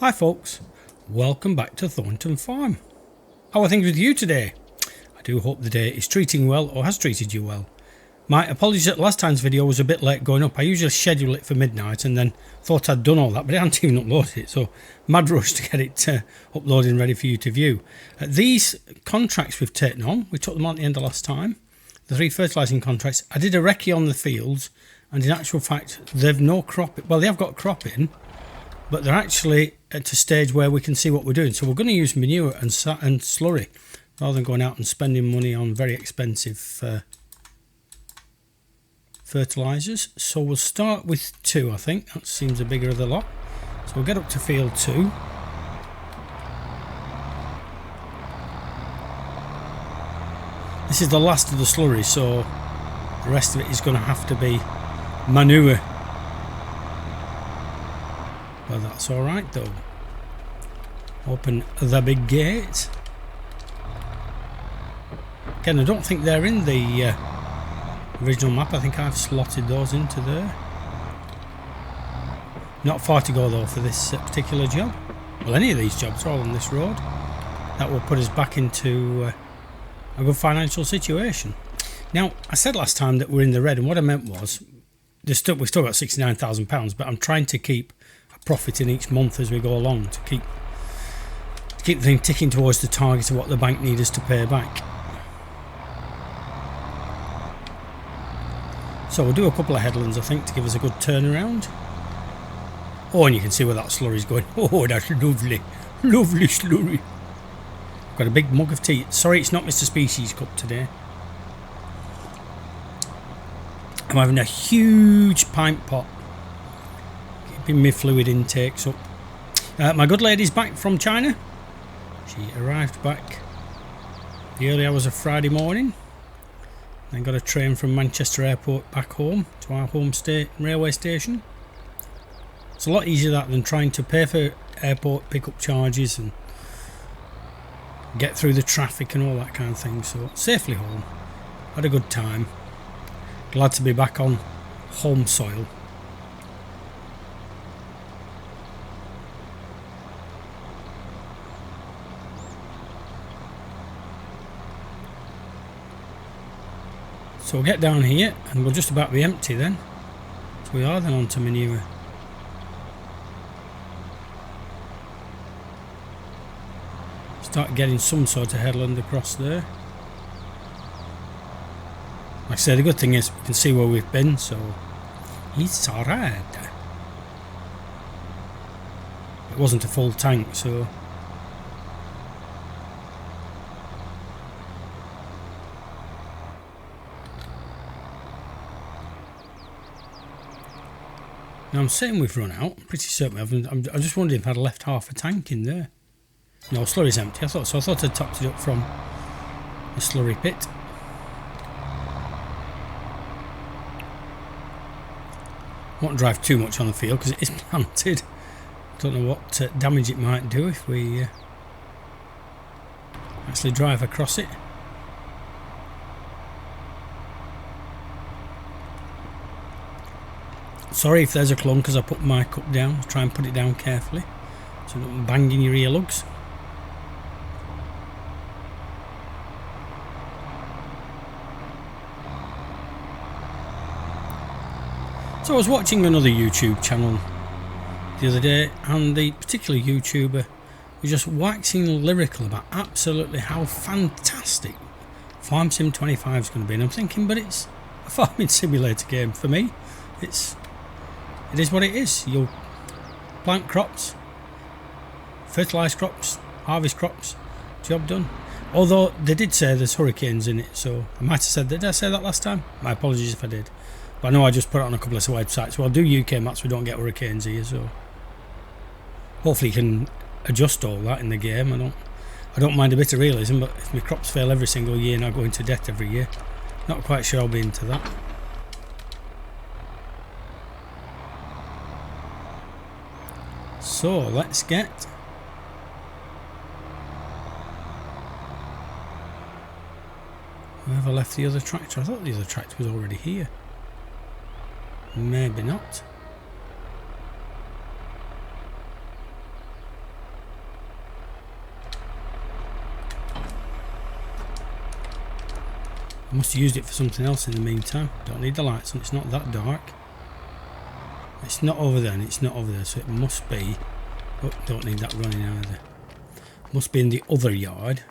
Hi folks, welcome back to Thornton Farm. How are things with you today? I do hope the day is treating well or has treated you well. My apologies that last time's video was a bit late going up. I usually schedule it for midnight and then thought I'd done all that, but I hadn't even uploaded it, so mad rush to get it uploaded and ready for you to view. These contracts we've taken on, we took them on at the end of last time, the 3 fertilising contracts. I did a recce on the fields, and in actual fact they've no crop. Well, they have got crop in, but they're actually at a stage where we can see what we're doing. So we're going to use manure and slurry rather than going out and spending money on very expensive fertilisers. So we'll start with 2, I think. That seems the bigger of the lot. So we'll get up to field 2. This is the last of the slurry, so the rest of it is going to have to be manure. Well, that's alright though. Open the big gate. Again, I don't think they're in the original map. I think I've slotted those into there. Not far to go though for this particular job. Well, any of these jobs are all on this road. That will put us back into a good financial situation. Now, I said last time that we're in the red, and what I meant was we've still got £69,000, but I'm trying to keep profit in each month as we go along to keep the thing ticking towards the target of what the bank need us to pay back. So we'll do a couple of headlands, I think, to give us a good turnaround. Oh, and you can see where that slurry's going. Oh, that's lovely, lovely slurry. Got a big mug of tea. Sorry, it's not Mr. Species Cup today. I'm having a huge pint pot. My fluid intakes up. My good lady's back from China. She arrived back the early hours of Friday morning, then got a train from Manchester Airport back home to our home railway station. It's a lot easier that than trying to pay for airport pickup charges and get through the traffic and all that kind of thing. So safely home, had a good time, glad to be back on home soil. So we'll get down here and we'll just about be empty then. So we are then on to manure. Start getting some sort of headland across there. Like I say, the good thing is we can see where we've been, so it's alright. It wasn't a full tank, so now I'm saying we've run out. I'm pretty certain we haven't. I'm just wondering if I'd left half a tank in there. No, slurry's empty. I thought I'd topped it up from the slurry pit. Won't drive too much on the field because it is planted. Don't know what damage it might do if we actually drive across it. Sorry if there's a clunk as I put my cup down. Try and put it down carefully so it doesn't bang in your earlugs. So I was watching another YouTube channel the other day, and the particular YouTuber was just waxing lyrical about absolutely how fantastic Farm Sim 25 is going to be, and I'm thinking, but it's a farming simulator game for me. It is what it is. You'll plant crops, fertilise crops, harvest crops, job done. Although they did say there's hurricanes in it, so I might have said that. Did I say that last time? My apologies if I did. But I know I just put it on a couple of websites. Well, I'll do UK maps, we don't get hurricanes here, so hopefully you can adjust all that in the game. I don't mind a bit of realism, but if my crops fail every single year and I go into debt every year, not quite sure I'll be into that. So let's get where have I left the other tractor? I thought the other tractor was already here. Maybe not. I must have used it for something else in the meantime. Don't need the lights on, it's not that dark. It's not over there and it's not over there, so it must be... Oh, don't need that running either. Must be in the other yard.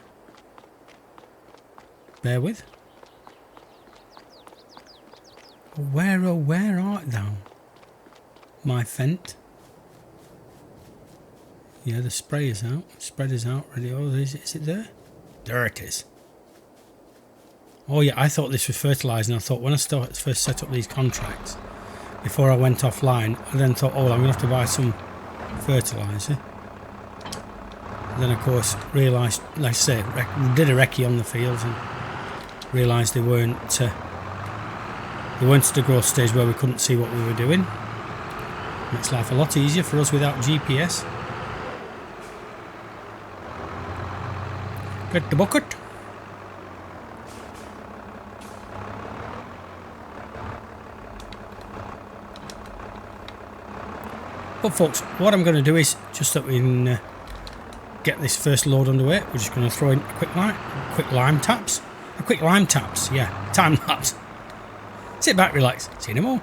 Bear with. Where, oh where art thou, my fent? Yeah, the spray is out. Spread is out. Ready? Oh, is it there? There it is. Oh yeah, I thought this was fertilising. I thought when I first set up these contracts, before I went offline, I then thought, oh, I'm going to have to buy some fertiliser. And then of course realised, like I say, did a recce on the fields and realised they weren't at the growth stage where we couldn't see what we were doing. Makes life a lot easier for us without GPS. Get the bucket. But folks, what I'm going to do is, just so we can get this first load underway, we're just going to throw in a quick lime taps. A quick lime taps, yeah, time lapse. Sit back, relax, see you in a more.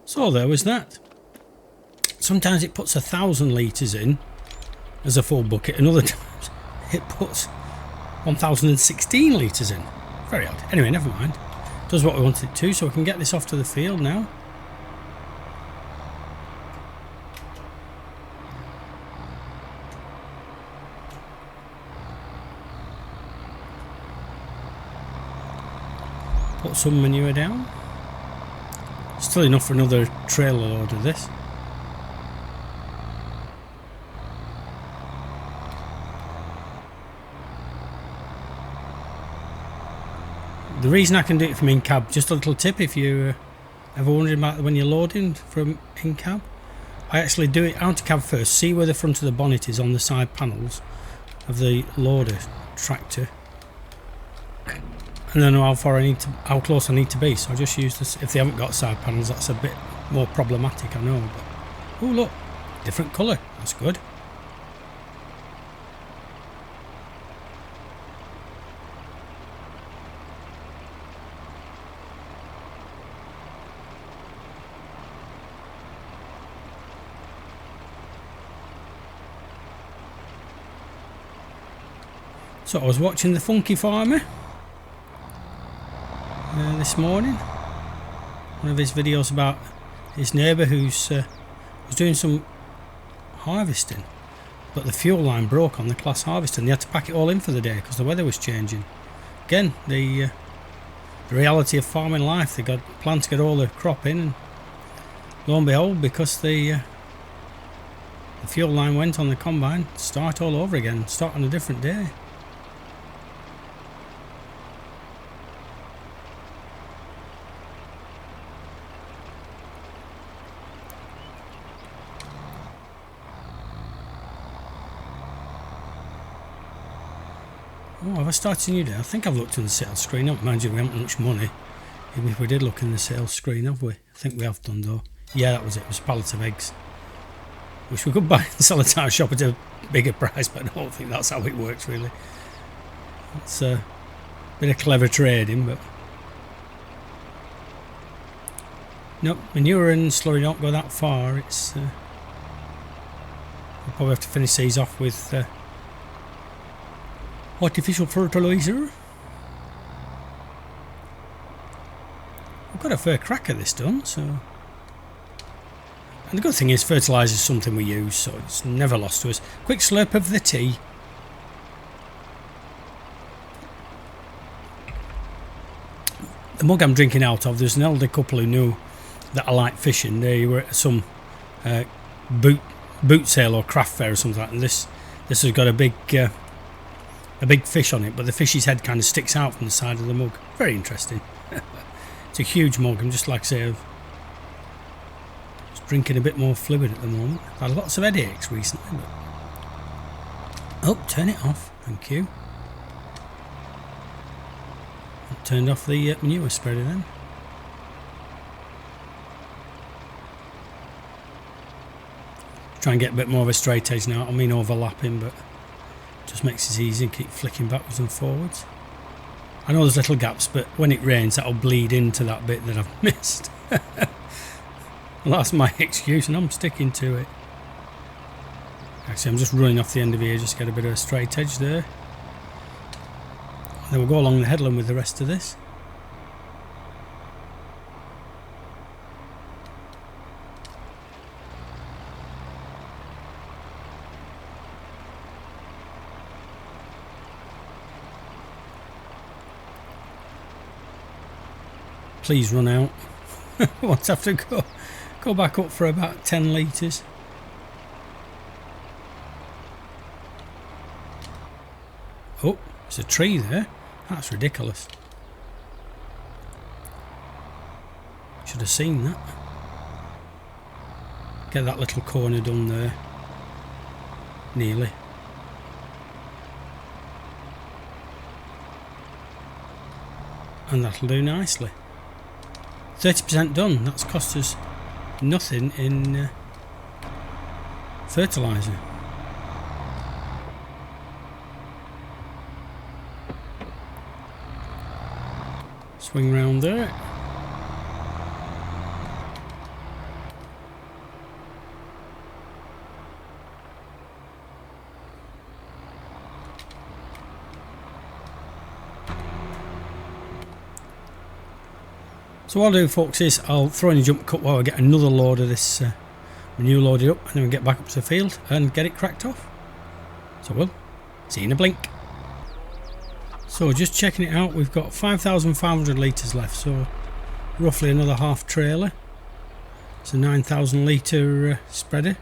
So there was that. Sometimes it puts 1,000 litres in as a full bucket, and other times it puts 1,016 litres in. Very odd. Anyway, never mind. Does what we want it to, so we can get this off to the field now. Put some manure down. Still enough for another trailer load of this. The reason I can do it from in-cab, just a little tip if you ever wondering about when you're loading from in-cab, I actually do it out of cab first, see where the front of the bonnet is on the side panels of the loader tractor, and then how close I need to be. So I just use this. If they haven't got side panels, that's a bit more problematic, I know. But oh look, different colour. That's good. So I was watching the Funky Farmer this morning, one of his videos about his neighbour who's was doing some harvesting, but the fuel line broke on the class harvester and they had to pack it all in for the day because the weather was changing. Again, the reality of farming life. They got planned to get all the crop in, and lo and behold, because the fuel line went on the combine, start all over again, start on a different day. Oh, have I started a new day? I think I've looked in the sales screen. Don't mind you, we haven't much money. Even if we did look in the sales screen, have we? I think we have done though. Yeah, that was it. It was a pallet of eggs, which we could buy and sell at our shop at a bigger price, but I don't think that's how it works really. It's a bit of clever trading, but nope, manure and slurry don't go that far. It's Probably have to finish these off with artificial fertiliser. We've got a fair crack at this done, so. And the good thing is fertiliser is something we use, so it's never lost to us. Quick slurp of the tea. The mug I'm drinking out of, there's an elder couple who knew that I like fishing. They were at some boot sale or craft fair or something like that, and this has got a big fish on it, but the fish's head kind of sticks out from the side of the mug. Very interesting. It's a huge mug. I'm just, like I say, I'm just drinking a bit more fluid at the moment. I've had lots of headaches recently, but oh, turn it off, thank you. I turned off the manure spreader then. Try and get a bit more of a straight edge now. I mean overlapping, but just makes it easy and keep flicking backwards and forwards. I know there's little gaps, but when it rains that'll bleed into that bit that I've missed. Well, that's my excuse and I'm sticking to it. Actually, I'm just running off the end of here just to get a bit of a straight edge there. Then we'll go along the headland with the rest of this. Please run out. We'll have to go back up for about 10 litres. Oh, there's a tree there. That's ridiculous. Should have seen that. Get that little corner done there. Nearly. And that'll do nicely. 30% done. That's cost us nothing in fertiliser. Swing round there. So what I'll do, folks, is I'll throw in a jump cut while I get another load of this manure loaded up, and then we'll get back up to the field and get it cracked off. So we'll see you in a blink. So just checking it out, we've got 5,500 litres left, so roughly another half trailer. It's a 9,000 litre spreader.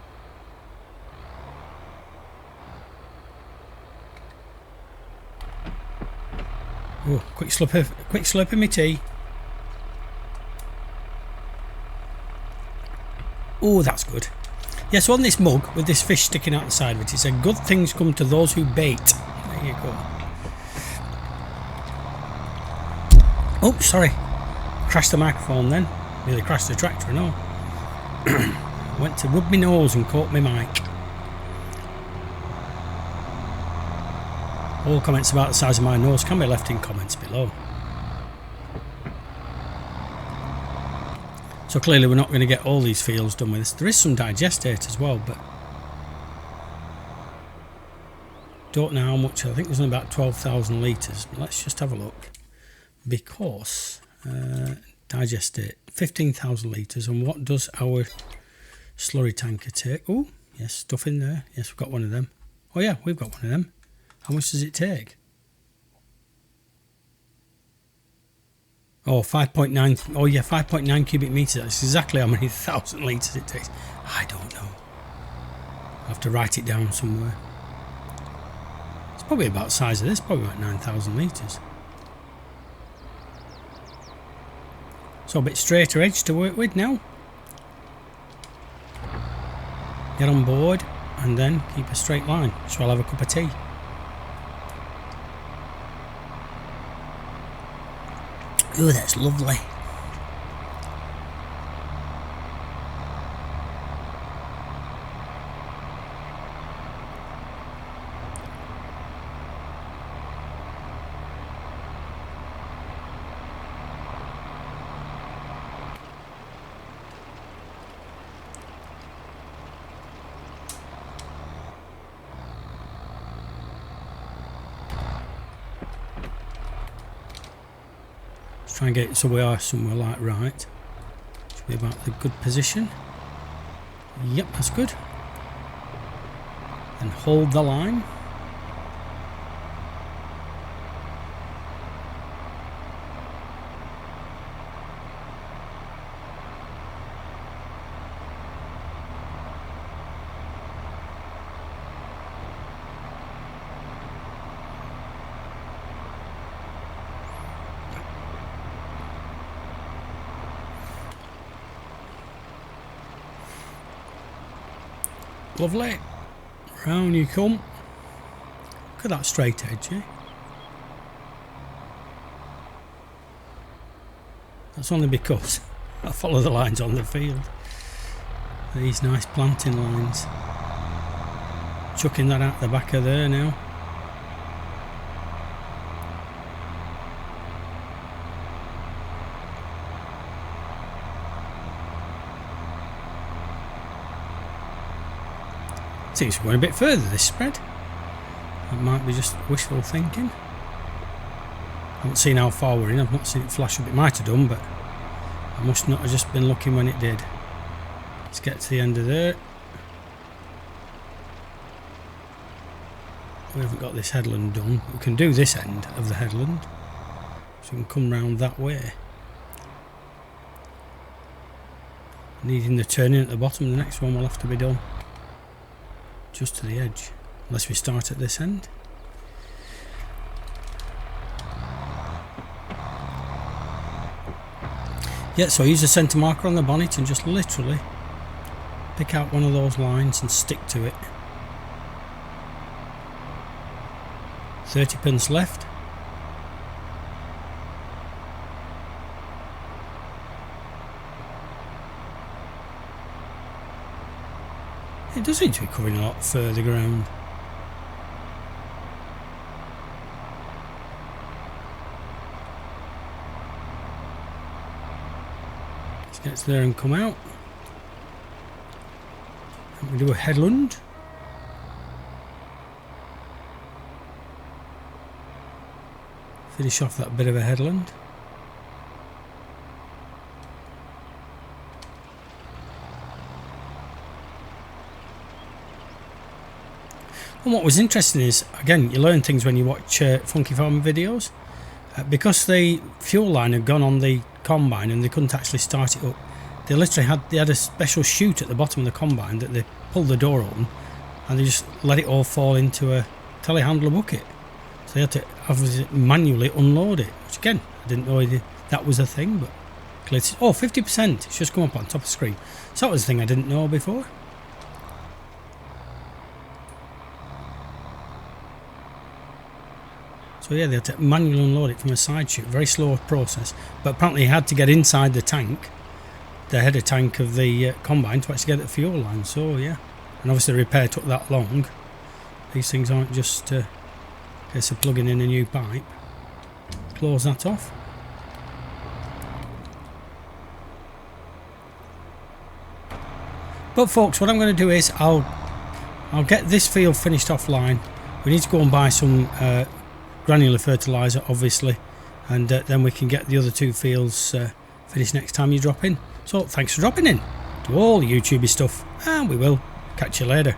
Oh, quick slurp of my tea. Oh, that's good. Yeah, so on this mug, with this fish sticking out the side of it, it said, good things come to those who bait. There you go. Oh, sorry. Crashed the microphone then. Nearly crashed the tractor and all. Went to rub my nose and caught my mic. All comments about the size of my nose can be left in comments below. So clearly we're not going to get all these fields done with this. There is some digestate as well, but don't know how much. I think there's only about 12,000 litres. But let's just have a look. Because digestate 15,000 litres, and what does our slurry tanker take? Oh, yes, stuff in there. Yes, we've got one of them. Oh yeah, we've got one of them. How much does it take? Oh, 5.9. Oh yeah, 5.9 cubic metres. That's exactly how many thousand litres it takes. I don't know. I'll have to write it down somewhere. It's probably about the size of this, probably about 9,000 litres. So a bit straighter edge to work with now. Get on board and then keep a straight line. So I'll have a cup of tea. Oh, that's lovely. Let's try and get it so we are somewhere like right. Should be about the good position. Yep, that's good. And hold the line. Lovely. Round you come. Look at that straight edge, eh? That's only because I follow the lines on the field. These nice planting lines. Chucking that out the back of there now. I think it's going a bit further, this spread. That might be just wishful thinking. I haven't seen how far we're in. I've not seen it flash up. It might have done, but I must not have just been looking when it did. Let's get to the end of there. We haven't got this headland done. We can do this end of the headland, so we can come round that way. Needing the turning at the bottom, the next one will have to be done just to the edge, unless we start at this end. Yeah, so I use a centre marker on the bonnet and just literally pick out one of those lines and stick to it. 30 pence left. It does seem to be covering a lot further ground. Let's get to there and come out. And we do a headland. Finish off that bit of a headland. And what was interesting is, again, you learn things when you watch funky farming videos. Because the fuel line had gone on the combine and they couldn't actually start it up, they literally had a special chute at the bottom of the combine that they pulled the door open and they just let it all fall into a telehandler bucket. So they had to obviously manually unload it, which again, I didn't know that was a thing, but it's, oh, 50%, it's just come up on top of the screen. So that was the thing I didn't know before. So yeah, they had to manually unload it from a side chute, very slow process, but apparently you had to get inside the tank, the header tank of the combine, to actually get the fuel line. So yeah, and obviously the repair took that long. These things aren't just a case of plugging in a new pipe. Close that off. But folks, what I'm going to do is I'll get this field finished offline. We need to go and buy some granular fertiliser, obviously, and then we can get the other two fields finished next time you drop in. So thanks for dropping in to all the YouTubey stuff, and we will catch you later.